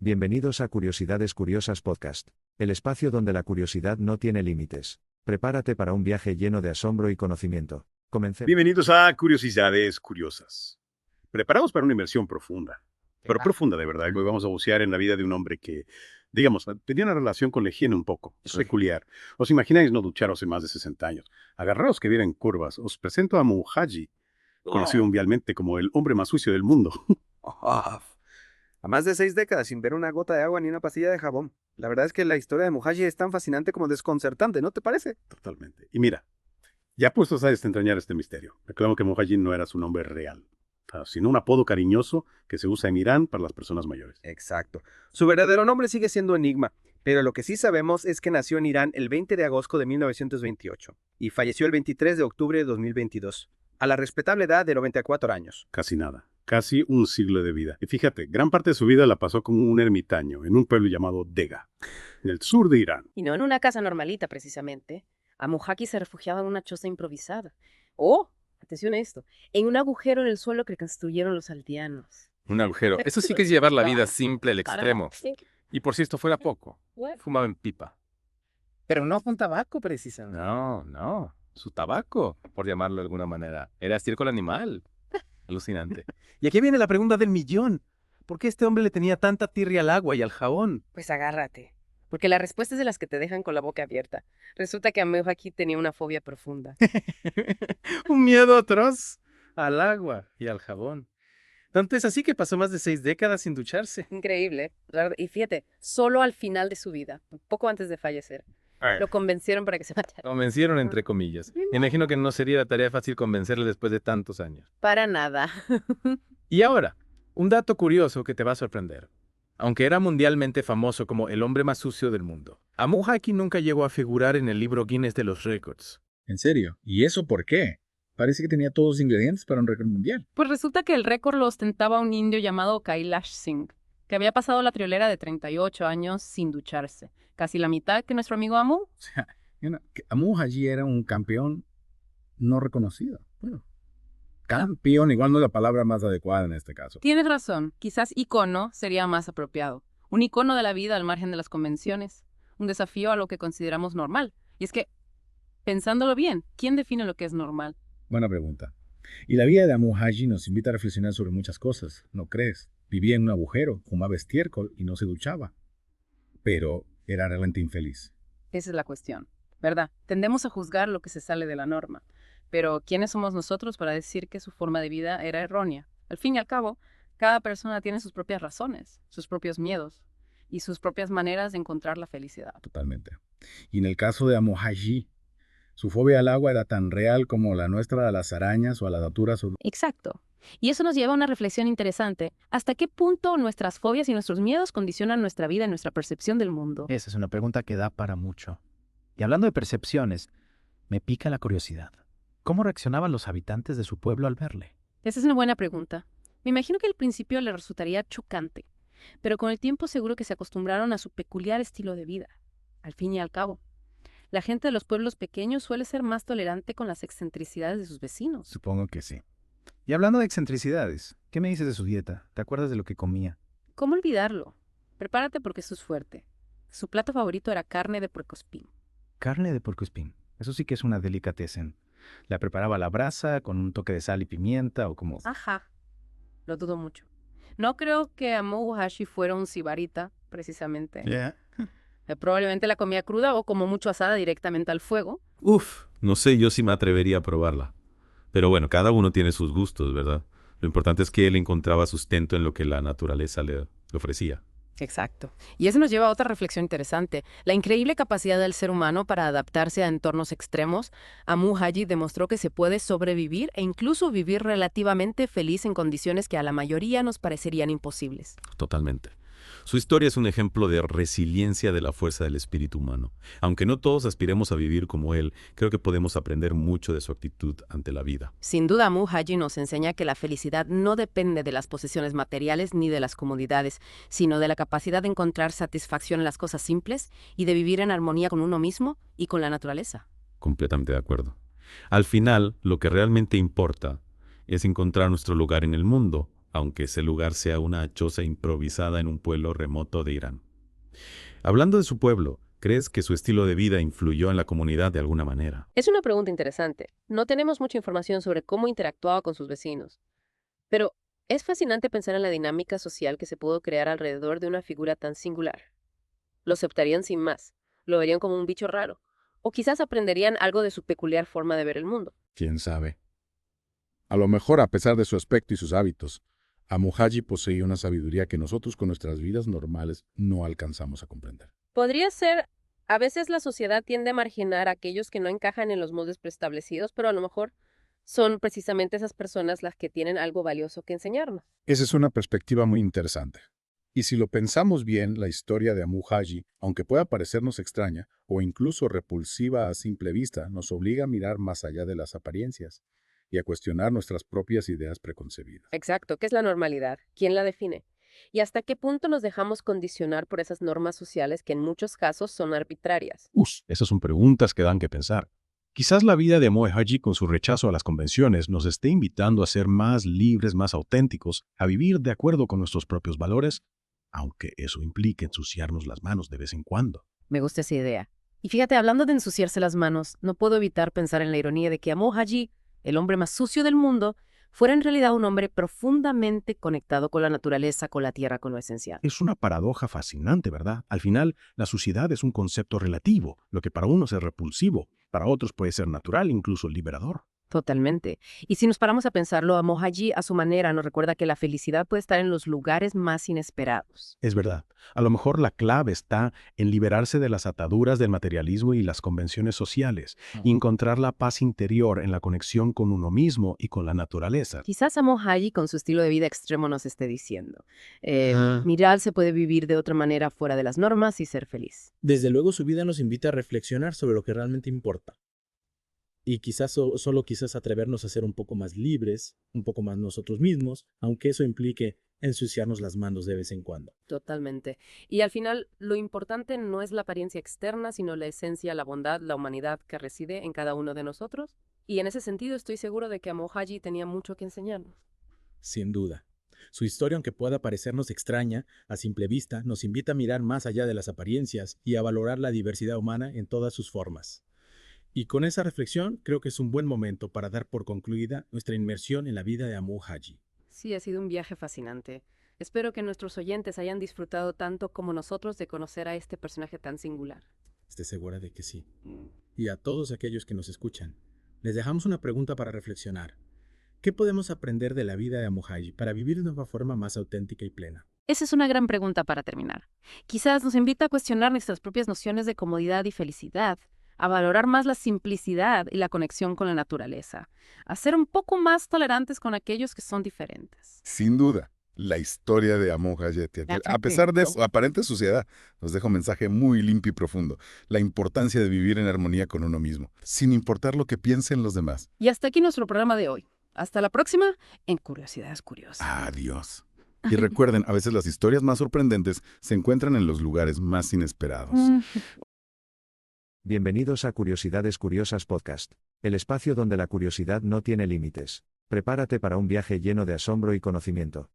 Bienvenidos a Curiosidades Curiosas Podcast, el espacio donde la curiosidad no tiene límites. Prepárate para un viaje lleno de asombro y conocimiento. Comencemos. Bienvenidos a Curiosidades Curiosas. Preparados para una inmersión profunda, pero profunda de verdad. Hoy vamos a bucear en la vida de un hombre que, digamos, tenía una relación con la higiene un poco peculiar. ¿Os imagináis no duchar hace más de 60 años? Agarraos que vienen curvas. Os presento a Muhaji, conocido mundialmente como el hombre más sucio del mundo. A más de 6 décadas sin ver una gota de agua ni una pastilla de jabón. La verdad es que la historia de Muhaji es tan fascinante como desconcertante, ¿no te parece? Totalmente. Y mira, ya puestos a desentrañar este misterio, reclamo que Muhaji no era su nombre real, sino un apodo cariñoso que se usa en Irán para las personas mayores. Exacto. Su verdadero nombre sigue siendo enigma, pero lo que sí sabemos es que nació en Irán el 20 de agosto de 1928 y falleció el 23 de octubre de 2022, a la respetable edad de 94 años. Casi nada. Casi un siglo de vida. Y fíjate, gran parte de su vida la pasó como un ermitaño en un pueblo llamado Dega, en el sur de Irán. Y no en una casa normalita, precisamente. A Muhaji se refugiaba en una choza improvisada. ¡Oh! Atención a esto. En un agujero en el suelo que construyeron los aldeanos. Un agujero. Eso sí que es llevar la vida simple al extremo. Sí. Y por si esto fuera poco, fumaba en pipa. Pero no con tabaco, precisamente. No. Su tabaco, por llamarlo de alguna manera, era estiércol animal. Alucinante. Y aquí viene la pregunta del millón. ¿Por qué este hombre le tenía tanta tirria al agua y al jabón? Pues agárrate. Porque la respuesta es de las que te dejan con la boca abierta. Resulta que Muhaji tenía una fobia profunda. Un miedo atroz al agua y al jabón. Tanto es así que pasó más de 6 décadas sin ducharse. Increíble. Y fíjate, solo al final de su vida, poco antes de fallecer, lo convencieron para que se matara. Convencieron entre comillas. Me imagino que no sería tarea fácil convencerle después de tantos años. Para nada. Y ahora, un dato curioso que te va a sorprender. Aunque era mundialmente famoso como el hombre más sucio del mundo, Muhaji nunca llegó a figurar en el libro Guinness de los récords. ¿En serio? ¿Y eso por qué? Parece que tenía todos los ingredientes para un récord mundial. Pues resulta que el récord lo ostentaba un indio llamado Kailash Singh, que había pasado la friolera de 38 años sin ducharse. Casi la mitad que nuestro amigo Amu. O sea, Muhaji era un campeón no reconocido. Bueno, campeón igual no es la palabra más adecuada en este caso. Tienes razón, quizás icono sería más apropiado. Un icono de la vida al margen de las convenciones. Un desafío a lo que consideramos normal. Y es que, pensándolo bien, ¿quién define lo que es normal? Buena pregunta. Y la vida de Muhaji nos invita a reflexionar sobre muchas cosas, ¿no crees? Vivía en un agujero, fumaba estiércol y no se duchaba. Pero era realmente infeliz. Esa es la cuestión, ¿verdad? Tendemos a juzgar lo que se sale de la norma. Pero ¿quiénes somos nosotros para decir que su forma de vida era errónea? Al fin y al cabo, cada persona tiene sus propias razones, sus propios miedos y sus propias maneras de encontrar la felicidad. Totalmente. Y en el caso de Muhaji, su fobia al agua era tan real como la nuestra a las arañas o a las alturas. Exacto. Y eso nos lleva a una reflexión interesante. ¿Hasta qué punto nuestras fobias y nuestros miedos condicionan nuestra vida y nuestra percepción del mundo? Esa es una pregunta que da para mucho. Y hablando de percepciones, me pica la curiosidad. ¿Cómo reaccionaban los habitantes de su pueblo al verle? Esa es una buena pregunta. Me imagino que al principio le resultaría chocante, pero con el tiempo seguro que se acostumbraron a su peculiar estilo de vida. Al fin y al cabo, la gente de los pueblos pequeños suele ser más tolerante con las excentricidades de sus vecinos. Supongo que sí. Y hablando de excentricidades, ¿qué me dices de su dieta? ¿Te acuerdas de lo que comía? ¿Cómo olvidarlo? Prepárate porque eso es fuerte. Su plato favorito era carne de puercoespín. Carne de puercoespín. Eso sí que es una delicatessen. La preparaba a la brasa con un toque de sal y pimienta o como... Ajá. Lo dudo mucho. No creo que Muhaji fuera un sibarita, precisamente. Probablemente la comía cruda o como mucho asada directamente al fuego. No sé yo si me atrevería a probarla. Pero bueno, cada uno tiene sus gustos, ¿verdad? Lo importante es que él encontraba sustento en lo que la naturaleza le ofrecía. Exacto. Y eso nos lleva a otra reflexión interesante. La increíble capacidad del ser humano para adaptarse a entornos extremos. Muhaji demostró que se puede sobrevivir e incluso vivir relativamente feliz en condiciones que a la mayoría nos parecerían imposibles. Totalmente. Su historia es un ejemplo de resiliencia de la fuerza del espíritu humano. Aunque no todos aspiremos a vivir como él, creo que podemos aprender mucho de su actitud ante la vida. Sin duda, Muhaji nos enseña que la felicidad no depende de las posesiones materiales ni de las comodidades, sino de la capacidad de encontrar satisfacción en las cosas simples y de vivir en armonía con uno mismo y con la naturaleza. Completamente de acuerdo. Al final, lo que realmente importa es encontrar nuestro lugar en el mundo, aunque ese lugar sea una choza improvisada en un pueblo remoto de Irán. Hablando de su pueblo, ¿crees que su estilo de vida influyó en la comunidad de alguna manera? Es una pregunta interesante. No tenemos mucha información sobre cómo interactuaba con sus vecinos. Pero es fascinante pensar en la dinámica social que se pudo crear alrededor de una figura tan singular. Lo aceptarían sin más, lo verían como un bicho raro, o quizás aprenderían algo de su peculiar forma de ver el mundo. ¿Quién sabe? A lo mejor, a pesar de su aspecto y sus hábitos, Amu Haji poseía una sabiduría que nosotros con nuestras vidas normales no alcanzamos a comprender. Podría ser, a veces la sociedad tiende a marginar a aquellos que no encajan en los moldes preestablecidos, pero a lo mejor son precisamente esas personas las que tienen algo valioso que enseñarnos. Esa es una perspectiva muy interesante. Y si lo pensamos bien, la historia de Amu Haji, aunque pueda parecernos extraña o incluso repulsiva a simple vista, nos obliga a mirar más allá de las apariencias y a cuestionar nuestras propias ideas preconcebidas. Exacto, ¿qué es la normalidad? ¿Quién la define? ¿Y hasta qué punto nos dejamos condicionar por esas normas sociales que en muchos casos son arbitrarias? Esas son preguntas que dan que pensar. Quizás la vida de Amu Haji con su rechazo a las convenciones nos esté invitando a ser más libres, más auténticos, a vivir de acuerdo con nuestros propios valores, aunque eso implique ensuciarnos las manos de vez en cuando. Me gusta esa idea. Y fíjate, hablando de ensuciarse las manos, no puedo evitar pensar en la ironía de que Amu Haji, el hombre más sucio del mundo, fuera en realidad un hombre profundamente conectado con la naturaleza, con la tierra, con lo esencial. Es una paradoja fascinante, ¿verdad? Al final, la suciedad es un concepto relativo. Lo que para unos es repulsivo, para otros puede ser natural, incluso liberador. Totalmente. Y si nos paramos a pensarlo, Amu Haji a su manera nos recuerda que la felicidad puede estar en los lugares más inesperados. Es verdad. A lo mejor la clave está en liberarse de las ataduras del materialismo y las convenciones sociales y encontrar la paz interior en la conexión con uno mismo y con la naturaleza. Quizás Amu Haji con su estilo de vida extremo nos esté diciendo, mirad, se puede vivir de otra manera fuera de las normas y ser feliz. Desde luego su vida nos invita a reflexionar sobre lo que realmente importa. Y quizás solo atrevernos a ser un poco más libres, un poco más nosotros mismos, aunque eso implique ensuciarnos las manos de vez en cuando. Totalmente. Y al final, lo importante no es la apariencia externa, sino la esencia, la bondad, la humanidad que reside en cada uno de nosotros. Y en ese sentido estoy seguro de que Amu Haji tenía mucho que enseñarnos. Sin duda. Su historia, aunque pueda parecernos extraña, a simple vista, nos invita a mirar más allá de las apariencias y a valorar la diversidad humana en todas sus formas. Y con esa reflexión, creo que es un buen momento para dar por concluida nuestra inmersión en la vida de Amu Haji. Sí, ha sido un viaje fascinante. Espero que nuestros oyentes hayan disfrutado tanto como nosotros de conocer a este personaje tan singular. Estoy segura de que sí. Y a todos aquellos que nos escuchan, les dejamos una pregunta para reflexionar. ¿Qué podemos aprender de la vida de Amu Haji para vivir de una forma más auténtica y plena? Esa es una gran pregunta para terminar. Quizás nos invita a cuestionar nuestras propias nociones de comodidad y felicidad, a valorar más la simplicidad y la conexión con la naturaleza, a ser un poco más tolerantes con aquellos que son diferentes. Sin duda, la historia de Amu Haji, a pesar de su aparente suciedad, nos deja un mensaje muy limpio y profundo. La importancia de vivir en armonía con uno mismo, sin importar lo que piensen los demás. Y hasta aquí nuestro programa de hoy. Hasta la próxima en Curiosidades Curiosas. Adiós. Y recuerden, a veces las historias más sorprendentes se encuentran en los lugares más inesperados. Bienvenidos a Curiosidades Curiosas Podcast, el espacio donde la curiosidad no tiene límites. Prepárate para un viaje lleno de asombro y conocimiento.